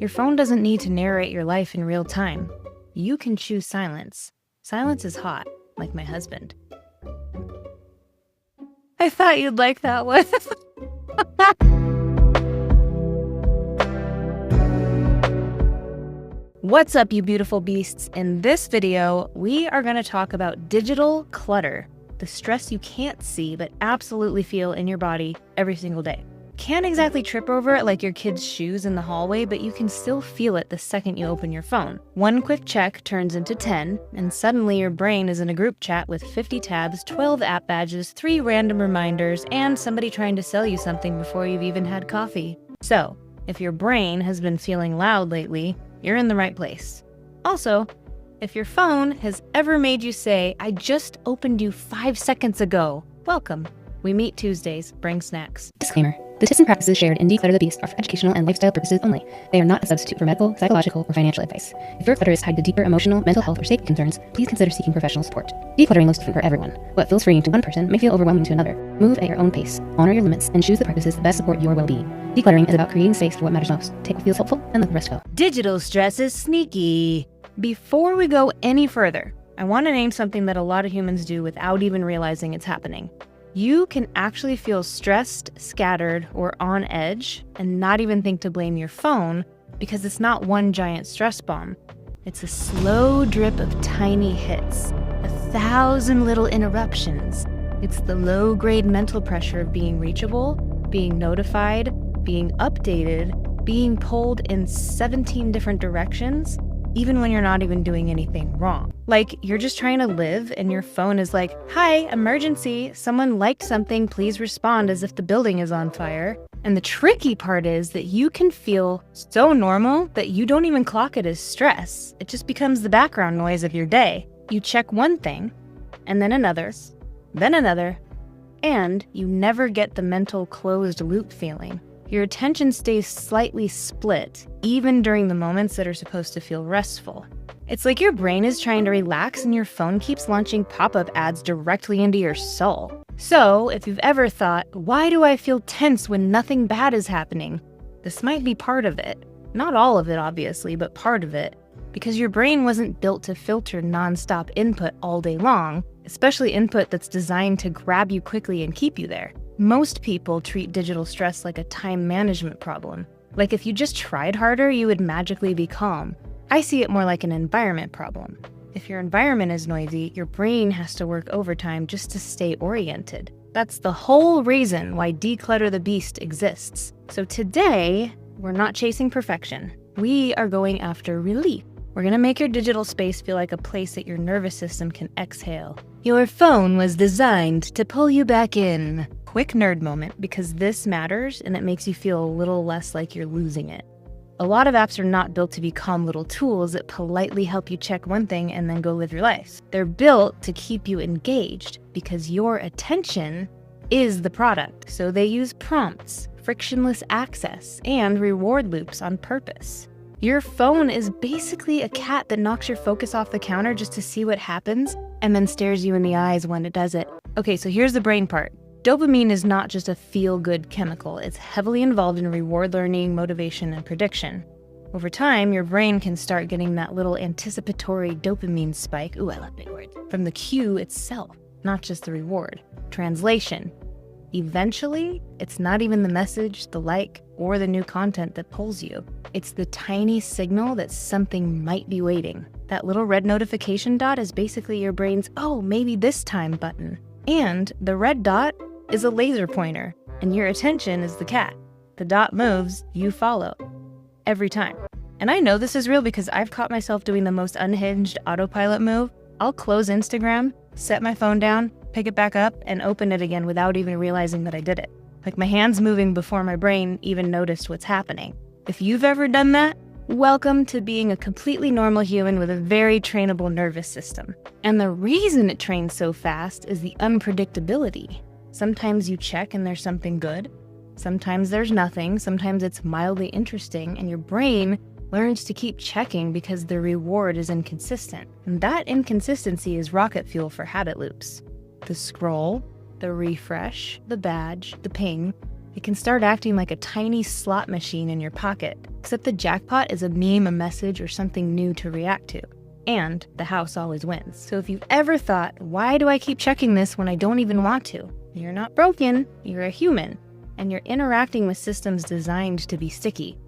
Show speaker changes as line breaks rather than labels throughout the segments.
Your phone doesn't need to narrate your life in real time. You can choose silence. Silence is hot, like my husband. I thought you'd like that one. What's up, you beautiful beasts? In this video, we are going to talk about digital clutter, the stress you can't see but absolutely feel in your body every single day. Can't exactly trip over it like your kid's shoes in the hallway, but you can still feel it the second you open your phone. One quick check turns into 10, and suddenly your brain is in a group chat with 50 tabs, 12 app badges, 3 random reminders, and somebody trying to sell you something before you've even had coffee. So, if your brain has been feeling loud lately, you're in the right place. Also, if your phone has ever made you say, "I just opened you 5 seconds ago," welcome. We meet Tuesdays, bring snacks.
Disclaimer. The tips and practices shared in Declutter the Beast are for educational and lifestyle purposes only. They are not a substitute for medical, psychological, or financial advice. If your clutter is tied to deeper emotional, mental health, or safety concerns, please consider seeking professional support. Decluttering looks different for everyone. What feels freeing to one person may feel overwhelming to another. Move at your own pace, honor your limits, and choose the practices that best support your well-being. Decluttering is about creating space for what matters most. Take what feels helpful and let the rest go.
Digital stress is sneaky. Before we go any further, I want to name something that a lot of humans do without even realizing it's happening. You can actually feel stressed, scattered, or on edge and not even think to blame your phone because it's not one giant stress bomb. It's a slow drip of tiny hits, 1,000 little interruptions. It's the low-grade mental pressure of being reachable, being notified, being updated, being pulled in 17 different directions, even when you're not even doing anything wrong. Like, you're just trying to live and your phone is like, "Hi, emergency, someone liked something, please respond," as if the building is on fire. And the tricky part is that you can feel so normal that you don't even clock it as stress. It just becomes the background noise of your day. You check one thing, and then another, and you never get the mental closed loop feeling. Your attention stays slightly split, even during the moments that are supposed to feel restful. It's like your brain is trying to relax and your phone keeps launching pop-up ads directly into your soul. So, if you've ever thought, "Why do I feel tense when nothing bad is happening?" This might be part of it. Not all of it, obviously, but part of it. Because your brain wasn't built to filter nonstop input all day long, especially input that's designed to grab you quickly and keep you there. Most people treat digital stress like a time management problem. Like if you just tried harder, you would magically be calm. I see it more like an environment problem. If your environment is noisy, your brain has to work overtime just to stay oriented. That's the whole reason why Declutter the Beast exists. So today, we're not chasing perfection. We are going after relief. We're gonna make your digital space feel like a place that your nervous system can exhale. Your phone was designed to pull you back in. Quick nerd moment, because this matters and it makes you feel a little less like you're losing it. A lot of apps are not built to be calm little tools that politely help you check one thing and then go live your life. They're built to keep you engaged because your attention is the product. So they use prompts, frictionless access, and reward loops on purpose. Your phone is basically a cat that knocks your focus off the counter just to see what happens and then stares you in the eyes when it does it. Okay, so here's the brain part. Dopamine is not just a feel-good chemical. It's heavily involved in reward learning, motivation, and prediction. Over time, your brain can start getting that little anticipatory dopamine spike, ooh, I love big words, from the cue itself, not just the reward. Translation. Eventually, it's not even the message, the like, or the new content that pulls you. It's the tiny signal that something might be waiting. That little red notification dot is basically your brain's, "Oh, maybe this time" button. And the red dot is a laser pointer, and your attention is the cat. The dot moves, you follow. Every time. And I know this is real because I've caught myself doing the most unhinged autopilot move. I'll close Instagram, set my phone down, pick it back up, and open it again without even realizing that I did it. Like my hand's moving before my brain even noticed what's happening. If you've ever done that, welcome to being a completely normal human with a very trainable nervous system. And the reason it trains so fast is the unpredictability. Sometimes you check and there's something good. Sometimes there's nothing. Sometimes it's mildly interesting, and your brain learns to keep checking because the reward is inconsistent. And that inconsistency is rocket fuel for habit loops. The scroll, the refresh, the badge, the ping, It can start acting like a tiny slot machine in your pocket, except the jackpot is a meme, a message, or something new to react to. And the house always wins. So if you've ever thought, why do I keep checking this when I don't even want to? You're not broken, you're a human, and you're interacting with systems designed to be sticky,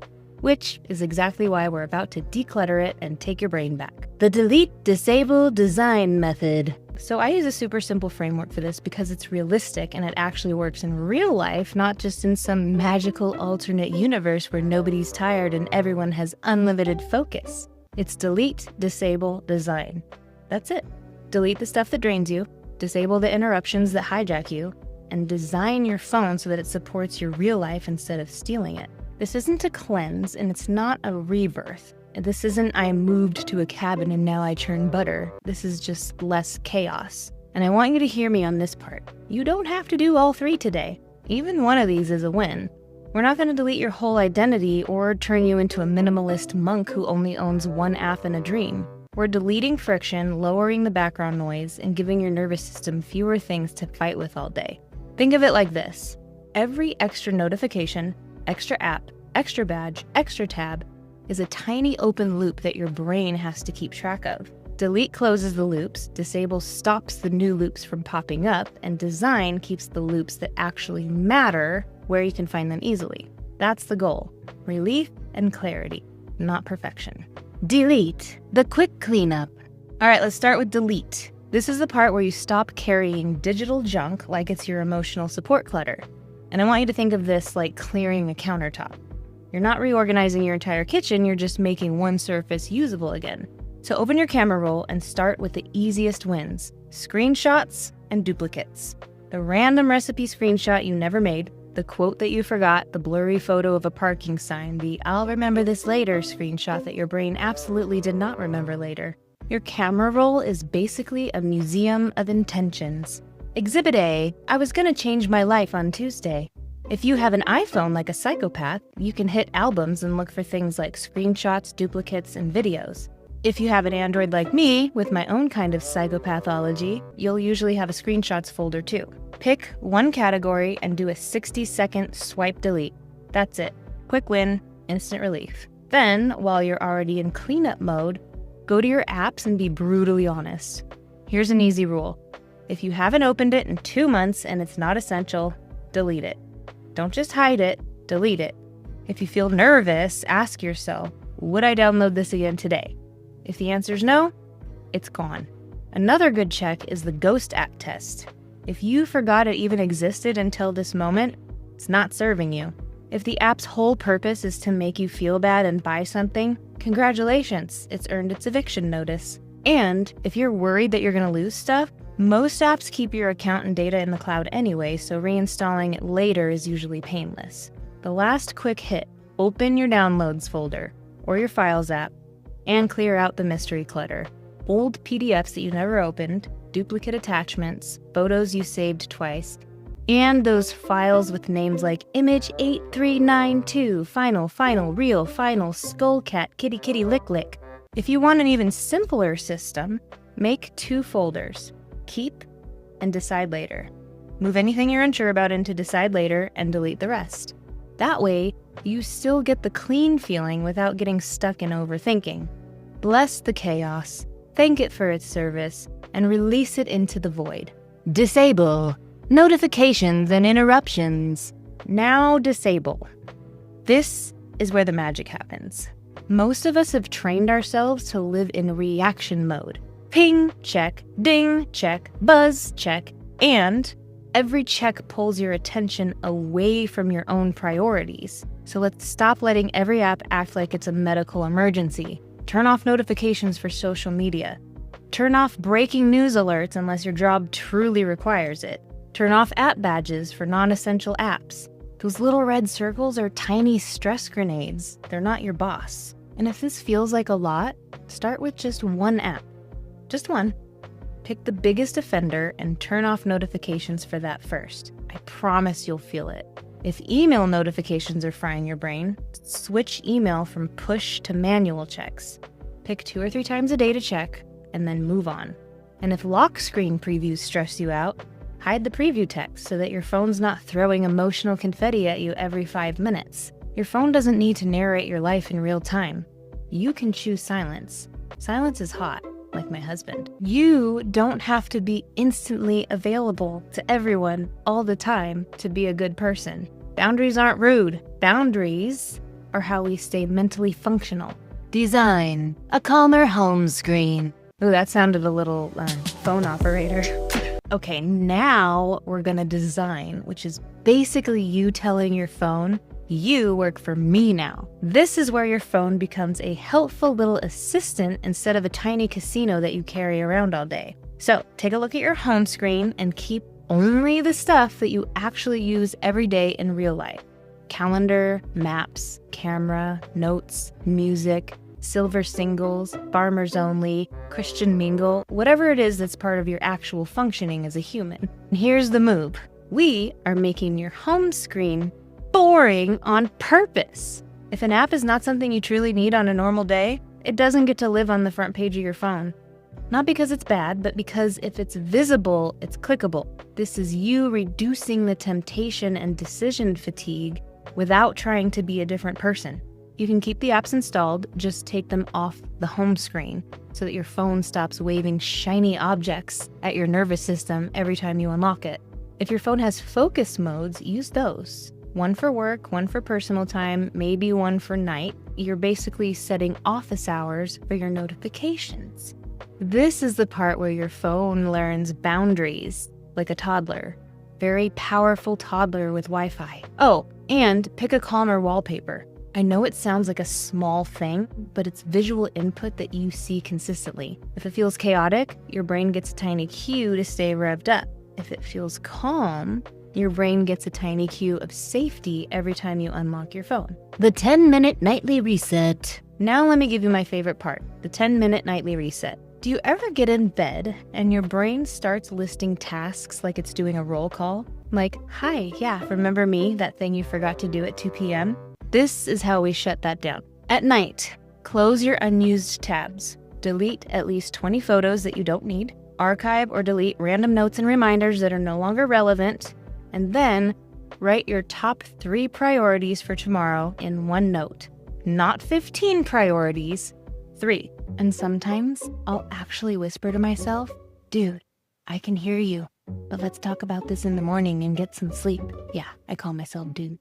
which is exactly why we're about to declutter it and take your brain back. The delete, disable, design method. So I use a super simple framework for this because it's realistic and it actually works in real life, not just in some magical alternate universe where nobody's tired and everyone has unlimited focus. It's delete, disable, design. That's it. Delete the stuff that drains you, disable the interruptions that hijack you, and design your phone so that it supports your real life instead of stealing it. This isn't a cleanse, and it's not a rebirth. This isn't I moved to a cabin and now I churn butter. This is just less chaos. And I want you to hear me on this part. You don't have to do all three today. Even one of these is a win. We're not going to delete your whole identity or turn you into a minimalist monk who only owns one app in a dream. We're deleting friction, lowering the background noise, and giving your nervous system fewer things to fight with all day. Think of it like this. Every extra notification, extra app, extra badge, extra tab is a tiny open loop that your brain has to keep track of. Delete closes the loops, disable stops the new loops from popping up, and design keeps the loops that actually matter where you can find them easily. That's the goal. Relief and clarity, not perfection. Delete, the quick cleanup. All right, let's start with delete. This is the part where you stop carrying digital junk like it's your emotional support clutter. And I want you to think of this like clearing a countertop. You're not reorganizing your entire kitchen, you're just making one surface usable again. So open your camera roll and start with the easiest wins: screenshots and duplicates. The random recipe screenshot you never made, the quote that you forgot, the blurry photo of a parking sign, the I'll remember this later screenshot that your brain absolutely did not remember later. Your camera roll is basically a museum of intentions. Exhibit A, I was gonna change my life on Tuesday. If you have an iPhone like a psychopath, you can hit albums and look for things like screenshots, duplicates, and videos. If you have an Android like me, with my own kind of psychopathology, you'll usually have a screenshots folder too. Pick one category and do a 60-second swipe delete. That's it. Quick win, instant relief. Then, while you're already in cleanup mode, go to your apps and be brutally honest. Here's an easy rule. If you haven't opened it in 2 months and it's not essential, delete it. Don't just hide it, delete it. If you feel nervous, ask yourself, would I download this again today? If the answer is no, it's gone. Another good check is the ghost app test. If you forgot it even existed until this moment, it's not serving you. If the app's whole purpose is to make you feel bad and buy something, congratulations, it's earned its eviction notice. And if you're worried that you're going to lose stuff, most apps keep your account and data in the cloud anyway, so reinstalling it later is usually painless. The last quick hit, open your downloads folder or your files app and clear out the mystery clutter. Old PDFs that you never opened, duplicate attachments, photos you saved twice, and those files with names like image 8392, final, real, final, skullcat, kitty, lick. If you want an even simpler system, make 2 folders, keep and decide later. Move anything you're unsure about into decide later and delete the rest. That way, you still get the clean feeling without getting stuck in overthinking. Bless the chaos, thank it for its service, and release it into the void. Disable notifications and interruptions. Now disable. This is where the magic happens. Most of us have trained ourselves to live in reaction mode. Ping, check, ding, check, buzz, check, and every check pulls your attention away from your own priorities. So let's stop letting every app act like it's a medical emergency. Turn off notifications for social media. Turn off breaking news alerts unless your job truly requires it. Turn off app badges for non-essential apps. Those little red circles are tiny stress grenades. They're not your boss. And if this feels like a lot, start with just one app. Just one. Pick the biggest offender and turn off notifications for that first. I promise you'll feel it. If email notifications are frying your brain, switch email from push to manual checks. Pick 2 or 3 times a day to check, and then move on. And if lock screen previews stress you out, Hide the preview text so that your phone's not throwing emotional confetti at you every 5 minutes. Your phone doesn't need to narrate your life in real time. You can choose silence. Silence is hot, like my husband. You don't have to be instantly available to everyone all the time to be a good person. Boundaries aren't rude. Boundaries are how we stay mentally functional. Design a calmer home screen. Ooh, that sounded a little phone operator. Okay, now we're gonna design, which is basically you telling your phone, you work for me now. This is where your phone becomes a helpful little assistant instead of a tiny casino that you carry around all day. So take a look at your home screen and keep only the stuff that you actually use every day in real life. Calendar, maps, camera, notes, music, silver singles, farmers only, Christian mingle, whatever it is that's part of your actual functioning as a human. And here's the move. We are making your home screen boring on purpose. If an app is not something you truly need on a normal day, it doesn't get to live on the front page of your phone. Not because it's bad, but because if it's visible, it's clickable. This is you reducing the temptation and decision fatigue without trying to be a different person. You can keep the apps installed, just take them off the home screen so that your phone stops waving shiny objects at your nervous system every time you unlock it. If your phone has focus modes, use those. One for work, one for personal time, maybe one for night. You're basically setting office hours for your notifications. This is the part where your phone learns boundaries, like a toddler. Very powerful toddler with Wi-Fi. Oh, and pick a calmer wallpaper. I know it sounds like a small thing, but it's visual input that you see consistently. If it feels chaotic, your brain gets a tiny cue to stay revved up. If it feels calm, your brain gets a tiny cue of safety every time you unlock your phone. The 10-minute nightly reset. Now let me give you my favorite part, the 10-minute nightly reset. Do you ever get in bed and your brain starts listing tasks like it's doing a roll call? Like, hi, yeah, remember me, that thing you forgot to do at 2 p.m.? This is how we shut that down. At night, close your unused tabs. Delete at least 20 photos that you don't need. Archive or delete random notes and reminders that are no longer relevant. And then write your top 3 priorities for tomorrow in one note. Not 15 priorities, 3. And sometimes I'll actually whisper to myself, dude, I can hear you, but let's talk about this in the morning and get some sleep. Yeah, I call myself dude.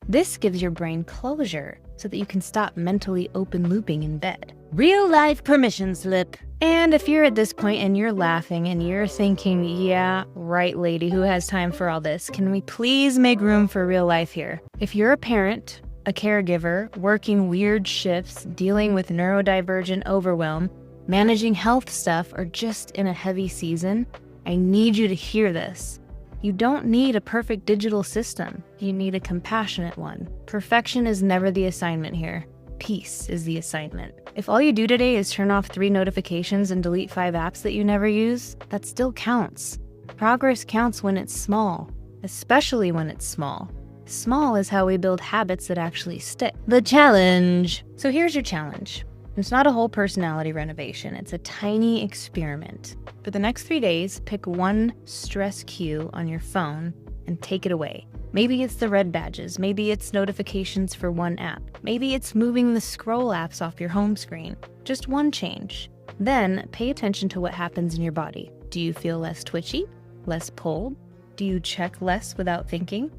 This gives your brain closure so that you can stop mentally open looping in bed. Real life permission slip. And if you're at this point and you're laughing and you're thinking, yeah, right, lady, who has time for all this? Can we please make room for real life here? If you're a parent, a caregiver, working weird shifts, dealing with neurodivergent overwhelm, managing health stuff, or just in a heavy season, I need you to hear this. You don't need a perfect digital system. You need a compassionate one. Perfection is never the assignment here. Peace is the assignment. If all you do today is turn off 3 notifications and delete 5 apps that you never use, that still counts. Progress counts when it's small, especially when it's small. Small is how we build habits that actually stick. The challenge. So here's your challenge. It's not a whole personality renovation. It's a tiny experiment. For the next 3 days, pick one stress cue on your phone and take it away. Maybe it's the red badges. Maybe it's notifications for one app. Maybe it's moving the scroll apps off your home screen. Just one change. Then pay attention to what happens in your body. Do you feel less twitchy? Less pulled? Do you check less without thinking?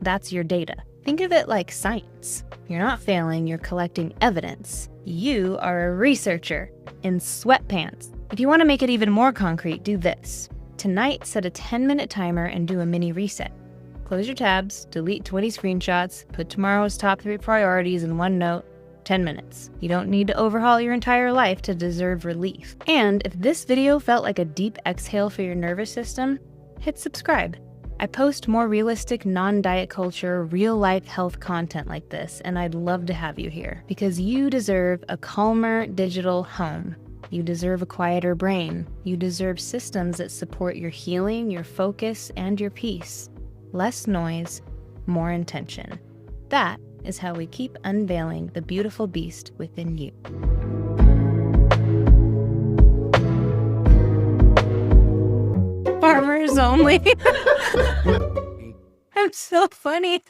That's your data. Think of it like science. You're not failing, you're collecting evidence. You are a researcher in sweatpants. If you want to make it even more concrete, do this. Tonight, set a 10-minute timer and do a mini reset. Close your tabs, delete 20 screenshots, put tomorrow's top 3 priorities in one note, 10 minutes. You don't need to overhaul your entire life to deserve relief. And if this video felt like a deep exhale for your nervous system, hit subscribe. I post more realistic, non-diet culture, real-life health content like this, and I'd love to have you here because you deserve a calmer digital home. You deserve a quieter brain. You deserve systems that support your healing, your focus, and your peace. Less noise, more intention. That is how we keep unveiling the beautiful beast within you. farmers only. I'm so funny.